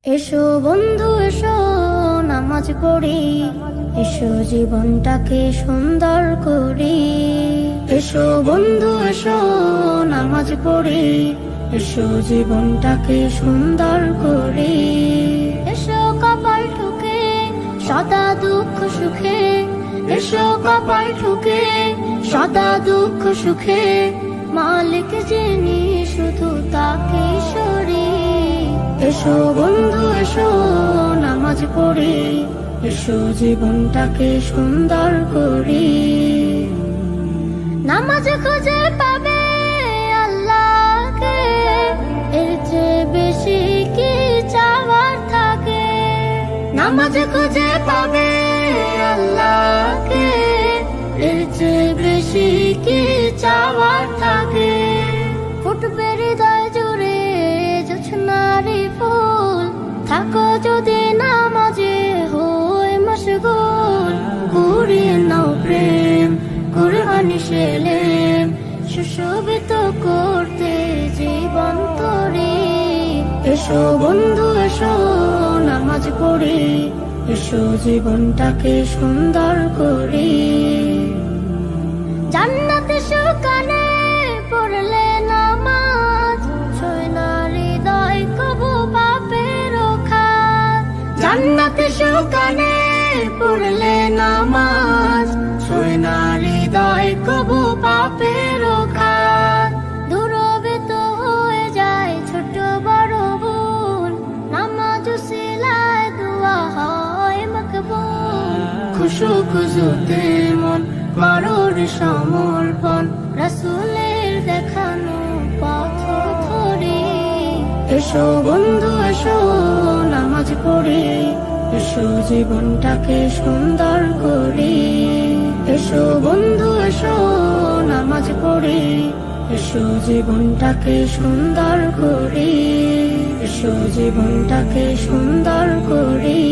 এসো বন্ধু এসো নামাজ পড়ি, এসো জীবনটাকে সুন্দর করি। এসো বন্ধু এসো নামাজ পড়ি, এসো জীবনটাকে সুন্দর করি। এসো কপাল ঠুকে সদা দুঃখ সুখে, এসো কপাল ঠুকে সদা দুঃখ সুখে, মালিক যিনি শুধু তাকে সরি। এসো বন্ধু এসো নামাজ পড়ি, এসো জীবনটাকে সুন্দর করি। নামাজ খুঁজে পাবে আল্লাহকে, এর চেয়ে বেশি কি চাওয়ার থাকে। নামাজ খুঁজে পাবে আল্লাহকে, এর চেয়ে বেশি কি চাওয়ার থাকে। ফুটবে হৃদয় জুড়ে জোছনারি ফুল, থাকো যদি নামাজে হই মশগুল। কুড়িয়ে নাও প্রেম কুরবানি সেলেম, সুশোভিত করতে জীবন তরি। এসো বন্ধু এসো নামাজ পড়ি, এসো জীবনটাকে সুন্দর করি। জান্নাতে সুখানে পড়লে নামাজ, ছয় না হৃদয় কবু পাপের খাত। জান্নাতে সুখানে পড়লে নামাজ, ছয় না হৃদয় কবু পাপের খাত। দুরবিত হয়ে যায় ছোট বড় ভুল, নামাজ উসিলায় দোয়া হয় মকবুল। খুশু খুজুতে মন করোর সমর্পণ, রাসূলের দেখানো পথ ধরে। এসো বন্ধু এসো নামাজ পড়ি, এসো জীবনটাকে সুন্দর করি। এসো বন্ধু এসো নামাজ পড়ি, এসো জীবনটাকে সুন্দর করি। এসো জীবনটাকে সুন্দর করি।